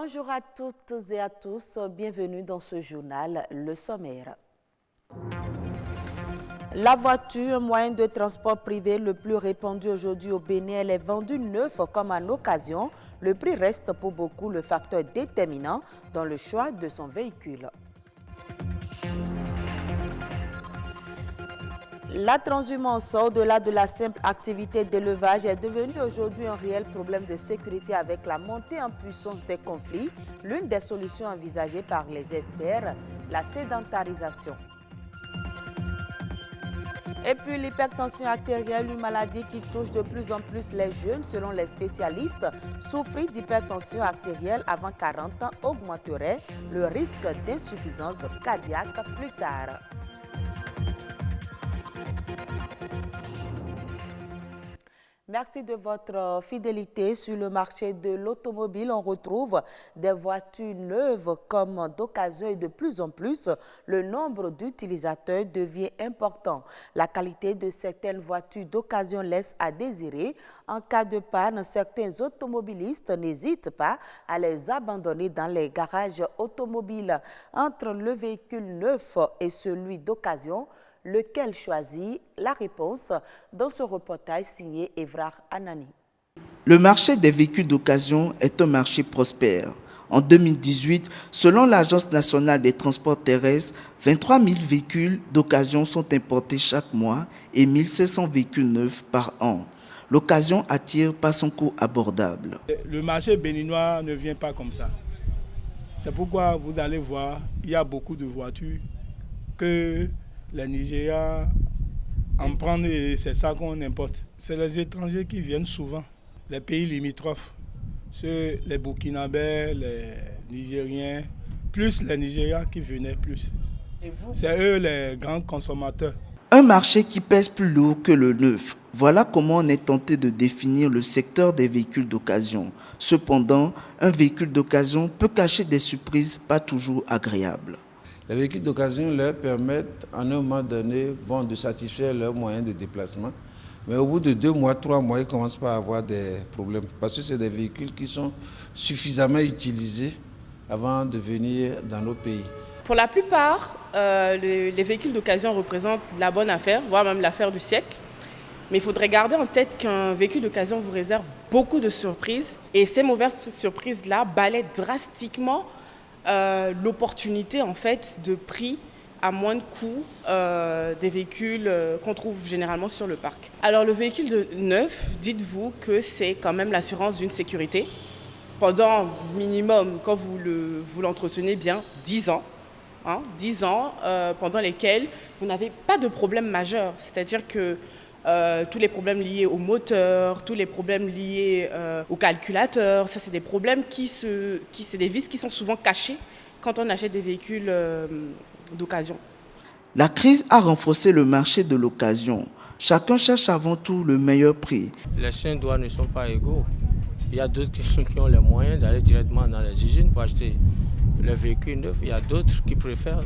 Bonjour à toutes et à tous, bienvenue dans ce journal, le sommaire. La voiture, moyen de transport privé le plus répandu aujourd'hui au Bénin, elle est vendue neuf comme en occasion. Le prix reste pour beaucoup le facteur déterminant dans le choix de son véhicule. La transhumance au-delà de la simple activité d'élevage est devenue aujourd'hui un réel problème de sécurité avec la montée en puissance des conflits. L'une des solutions envisagées par les experts, la sédentarisation. Et puis l'hypertension artérielle, une maladie qui touche de plus en plus les jeunes. Selon les spécialistes, souffrir d'hypertension artérielle avant 40 ans augmenterait le risque d'insuffisance cardiaque plus tard. Merci de votre fidélité. Sur le marché de l'automobile, on retrouve des voitures neuves comme d'occasion et de plus en plus, le nombre d'utilisateurs devient important. La qualité de certaines voitures d'occasion laisse à désirer. En cas de panne, certains automobilistes n'hésitent pas à les abandonner dans les garages automobiles. Entre le véhicule neuf et celui d'occasion, lequel choisit? La réponse dans ce reportage signé Evrard Anani. Le marché des véhicules d'occasion est un marché prospère. En 2018, selon l'Agence nationale des transports terrestres, 23 000 véhicules d'occasion sont importés chaque mois et 1 700 véhicules neufs par an. L'occasion attire par son coût abordable. Le marché béninois ne vient pas comme ça. C'est pourquoi vous allez voir, il y a beaucoup de voitures que les Nigériens en prennent et c'est ça qu'on importe. C'est les étrangers qui viennent souvent, les pays limitrophes, les Burkinabés, les Nigériens, plus les Nigériens qui venaient plus. C'est eux les grands consommateurs. Un marché qui pèse plus lourd que le neuf. Voilà comment on est tenté de définir le secteur des véhicules d'occasion. Cependant, un véhicule d'occasion peut cacher des surprises pas toujours agréables. Les véhicules d'occasion leur permettent à un moment donné de satisfaire leurs moyens de déplacement. Mais au bout de 2 mois, 3 mois, ils commencent pas à avoir des problèmes. Parce que c'est des véhicules qui sont suffisamment utilisés avant de venir dans nos pays. Pour la plupart, les véhicules d'occasion représentent la bonne affaire, voire même l'affaire du siècle. Mais il faudrait garder en tête qu'un véhicule d'occasion vous réserve beaucoup de surprises. Et ces mauvaises surprises-là balaient drastiquement l'opportunité en fait de prix à moins de coût des véhicules qu'on trouve généralement sur le parc. Alors le véhicule neuf, dites-vous que c'est quand même l'assurance d'une sécurité pendant minimum, quand vous l'entretenez bien, 10 ans. 10 ans pendant lesquels vous n'avez pas de problème majeur. C'est-à-dire que tous les problèmes liés au moteur, tous les problèmes liés au calculateur, ça c'est des problèmes c'est des vices qui sont souvent cachés quand on achète des véhicules d'occasion. La crise a renforcé le marché de l'occasion. Chacun cherche avant tout le meilleur prix. Les chiens douanes ne sont pas égaux. Il y a d'autres qui ont les moyens d'aller directement dans les usines pour acheter les véhicules neufs. Il y a d'autres qui préfèrent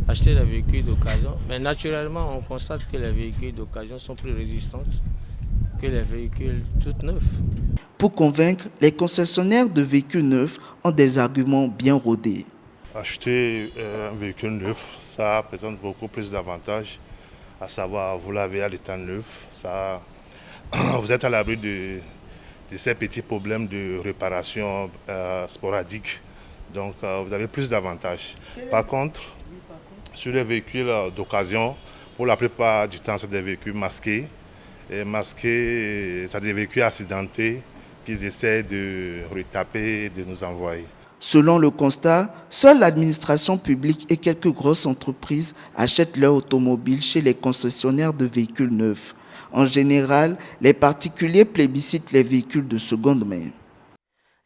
acheter des véhicules d'occasion. Mais naturellement, on constate que les véhicules d'occasion sont plus résistants que les véhicules tout neufs. Pour convaincre, les concessionnaires de véhicules neufs ont des arguments bien rodés. Acheter un véhicule neuf, ça présente beaucoup plus d'avantages, à savoir vous l'avez à l'état neuf, vous êtes à l'abri de ces petits problèmes de réparation sporadique. Donc vous avez plus d'avantages. Par contre, sur les véhicules d'occasion, pour la plupart du temps, c'est des véhicules masqués. Et masqués, c'est des véhicules accidentés qu'ils essaient de retaper et de nous envoyer. Selon le constat, seule l'administration publique et quelques grosses entreprises achètent leurs automobiles chez les concessionnaires de véhicules neufs. En général, les particuliers plébiscitent les véhicules de seconde main.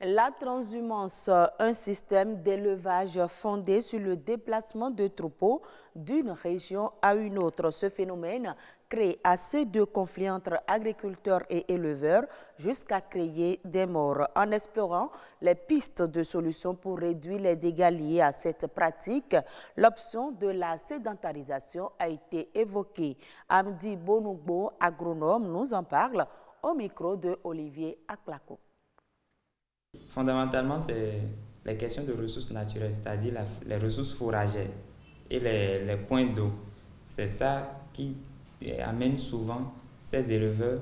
La transhumance, un système d'élevage fondé sur le déplacement de troupeaux d'une région à une autre. Ce phénomène crée assez de conflits entre agriculteurs et éleveurs jusqu'à créer des morts. En espérant les pistes de solutions pour réduire les dégâts liés à cette pratique, l'option de la sédentarisation a été évoquée. Amdi Bonougbo, agronome, nous en parle au micro de Olivier Aklako. Fondamentalement, c'est les questions de ressources naturelles, c'est-à-dire les ressources fourragères et les points d'eau. C'est ça qui amène souvent ces éleveurs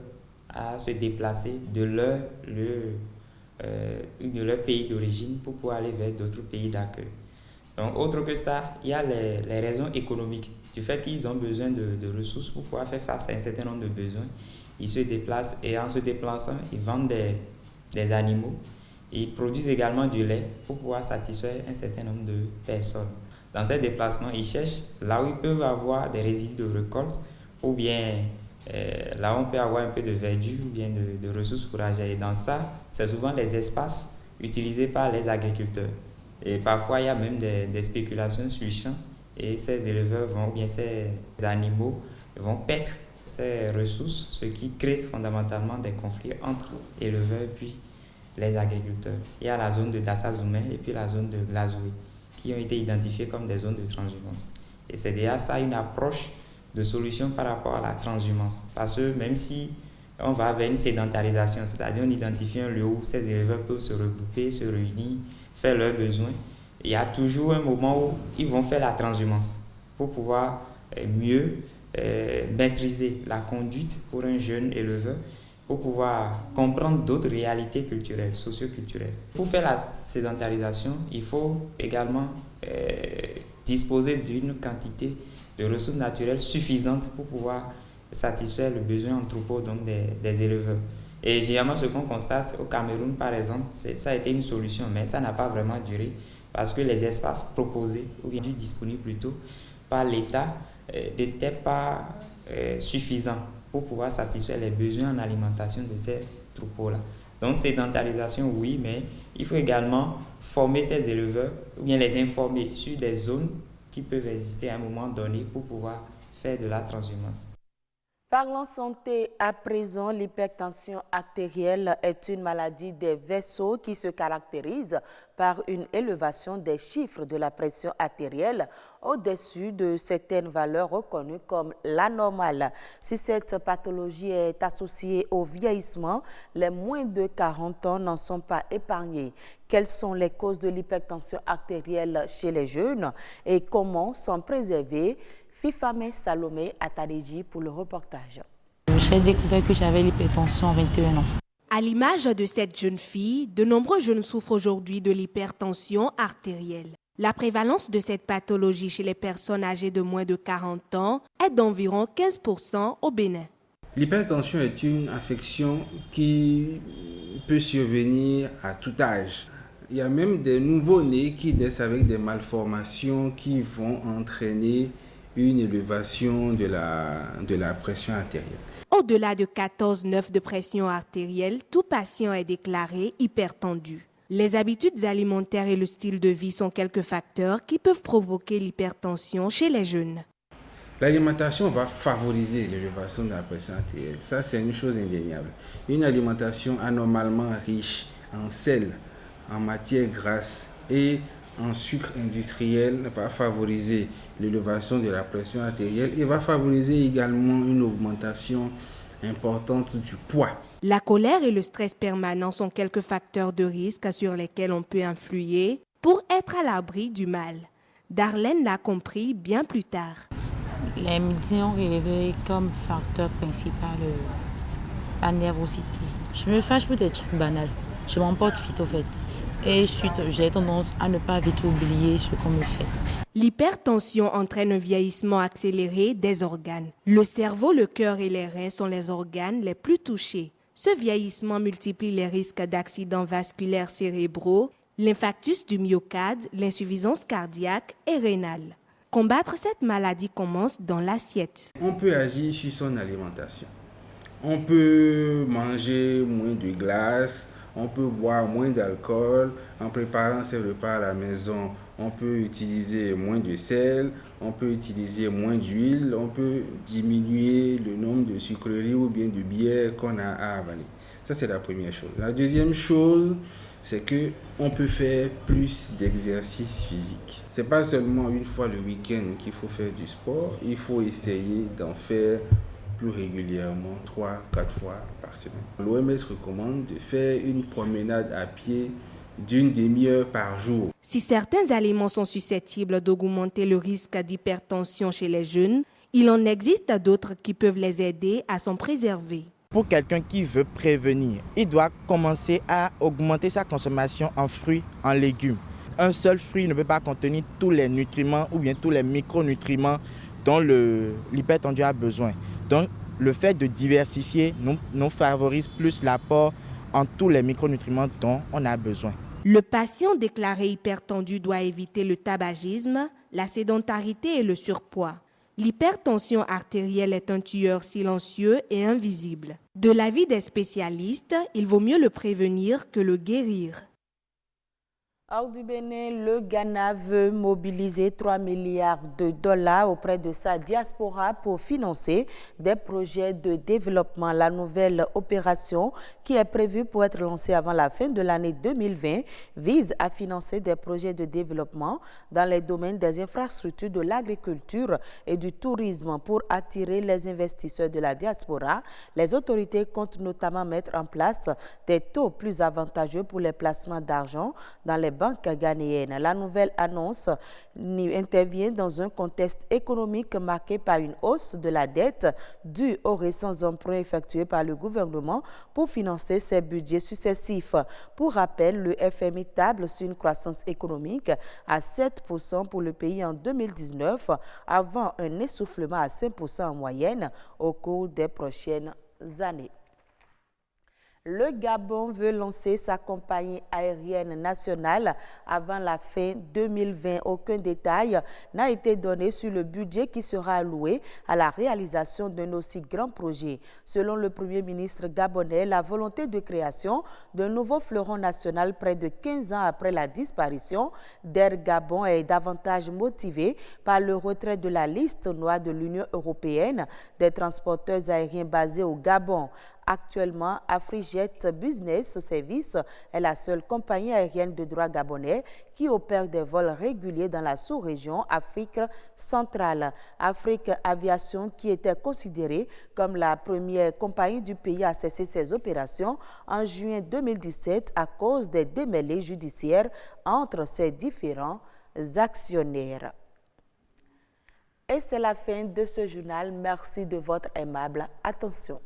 à se déplacer de leur pays d'origine pour pouvoir aller vers d'autres pays d'accueil. Donc, autre que ça, il y a les raisons économiques. Du fait qu'ils ont besoin de ressources pour pouvoir faire face à un certain nombre de besoins, ils se déplacent et en se déplaçant, ils vendent des animaux. Ils produisent également du lait pour pouvoir satisfaire un certain nombre de personnes. Dans ces déplacements, ils cherchent là où ils peuvent avoir des résidus de récolte ou bien là où on peut avoir un peu de verdure ou bien de ressources fourragères. Et dans ça, c'est souvent les espaces utilisés par les agriculteurs. Et parfois, il y a même des spéculations sur le champ et ces éleveurs ou bien ces animaux vont perdre ces ressources, ce qui crée fondamentalement des conflits entre éleveurs et puis les agriculteurs. Il y a la zone de Dassazoumé et puis la zone de Glazoué qui ont été identifiées comme des zones de transhumance. Et c'est déjà ça une approche de solution par rapport à la transhumance. Parce que même si on va vers une sédentarisation, c'est-à-dire on identifie un lieu où ces éleveurs peuvent se regrouper, se réunir, faire leurs besoins, il y a toujours un moment où ils vont faire la transhumance pour pouvoir mieux maîtriser la conduite pour un jeune éleveur, pour pouvoir comprendre d'autres réalités culturelles, socio-culturelles. Pour faire la sédentarisation, il faut également disposer d'une quantité de ressources naturelles suffisantes pour pouvoir satisfaire le besoin en troupeau donc des éleveurs. Et généralement, ce qu'on constate au Cameroun, par exemple, ça a été une solution, mais ça n'a pas vraiment duré parce que les espaces proposés, ou bien disponibles plutôt, par l'État n'étaient pas suffisants pour pouvoir satisfaire les besoins en alimentation de ces troupeaux-là. Donc, sédentarisation, oui, mais il faut également former ces éleveurs ou bien les informer sur des zones qui peuvent exister à un moment donné pour pouvoir faire de la transhumance. Parlons santé à présent, l'hypertension artérielle est une maladie des vaisseaux qui se caractérise par une élévation des chiffres de la pression artérielle au-dessus de certaines valeurs reconnues comme la normale. Si cette pathologie est associée au vieillissement, les moins de 40 ans n'en sont pas épargnés. Quelles sont les causes de l'hypertension artérielle chez les jeunes et comment s'en préserver? Fifame Salomé à Tadéji pour le reportage. J'ai découvert que j'avais l'hypertension à 21 ans. À l'image de cette jeune fille, de nombreux jeunes souffrent aujourd'hui de l'hypertension artérielle. La prévalence de cette pathologie chez les personnes âgées de moins de 40 ans est d'environ 15% au Bénin. L'hypertension est une affection qui peut survenir à tout âge. Il y a même des nouveaux-nés qui naissent avec des malformations qui vont entraîner une élévation de la pression artérielle. Au-delà de 14,9 de pression artérielle, tout patient est déclaré hypertendu. Les habitudes alimentaires et le style de vie sont quelques facteurs qui peuvent provoquer l'hypertension chez les jeunes. L'alimentation va favoriser l'élévation de la pression artérielle. Ça, c'est une chose indéniable. Une alimentation anormalement riche en sel, en matières grasses et en sucre industriel va favoriser l'élévation de la pression artérielle et va favoriser également une augmentation importante du poids. La colère et le stress permanent sont quelques facteurs de risque sur lesquels on peut influer pour être à l'abri du mal. Darlene l'a compris bien plus tard. Les médecins ont relevé comme facteur principal la nervosité. Je me fâche pour des trucs banals. Je m'emporte vite au fait. Et j'ai tendance à ne pas vite oublier ce qu'on me fait. L'hypertension entraîne un vieillissement accéléré des organes. Le cerveau, le cœur et les reins sont les organes les plus touchés. Ce vieillissement multiplie les risques d'accidents vasculaires cérébraux, l'infarctus du myocarde, l'insuffisance cardiaque et rénale. Combattre cette maladie commence dans l'assiette. On peut agir sur son alimentation. On peut manger moins de glace. On peut boire moins d'alcool en préparant ses repas à la maison. On peut utiliser moins de sel, on peut utiliser moins d'huile, on peut diminuer le nombre de sucreries ou bien de bière qu'on a à avaler. Ça, c'est la première chose. La deuxième chose, c'est qu'on peut faire plus d'exercice physique. Ce n'est pas seulement une fois le week-end qu'il faut faire du sport, il faut essayer d'en faire plus régulièrement, 3-4 fois par semaine. L'OMS recommande de faire une promenade à pied d'une demi-heure par jour. Si certains aliments sont susceptibles d'augmenter le risque d'hypertension chez les jeunes, il en existe d'autres qui peuvent les aider à s'en préserver. Pour quelqu'un qui veut prévenir, il doit commencer à augmenter sa consommation en fruits, en légumes. Un seul fruit ne peut pas contenir tous les nutriments ou bien tous les micronutriments dont l'hypertendu a besoin. Donc, le fait de diversifier nous favorise plus l'apport en tous les micronutriments dont on a besoin. Le patient déclaré hypertendu doit éviter le tabagisme, la sédentarité et le surpoids. L'hypertension artérielle est un tueur silencieux et invisible. De l'avis des spécialistes, il vaut mieux le prévenir que le guérir. Hors du Bénin, le Ghana veut mobiliser 3 milliards de dollars auprès de sa diaspora pour financer des projets de développement. La nouvelle opération, qui est prévue pour être lancée avant la fin de l'année 2020, vise à financer des projets de développement dans les domaines des infrastructures, de l'agriculture et du tourisme. Pour attirer les investisseurs de la diaspora, les autorités comptent notamment mettre en place des taux plus avantageux pour les placements d'argent dans les banque ghanéenne. La nouvelle annonce intervient dans un contexte économique marqué par une hausse de la dette due aux récents emprunts effectués par le gouvernement pour financer ses budgets successifs. Pour rappel, le FMI table sur une croissance économique à 7% pour le pays en 2019, avant un essoufflement à 5% en moyenne au cours des prochaines années. Le Gabon veut lancer sa compagnie aérienne nationale avant la fin 2020. Aucun détail n'a été donné sur le budget qui sera alloué à la réalisation d'un aussi grand projet. Selon le Premier ministre gabonais, la volonté de création d'un nouveau fleuron national près de 15 ans après la disparition d'Air Gabon est davantage motivée par le retrait de la liste noire de l'Union européenne des transporteurs aériens basés au Gabon. Actuellement, Afrijet Business Service est la seule compagnie aérienne de droit gabonais qui opère des vols réguliers dans la sous-région Afrique centrale. Afrique Aviation, qui était considérée comme la première compagnie du pays à cesser ses opérations en juin 2017 à cause des démêlés judiciaires entre ses différents actionnaires. Et c'est la fin de ce journal. Merci de votre aimable attention.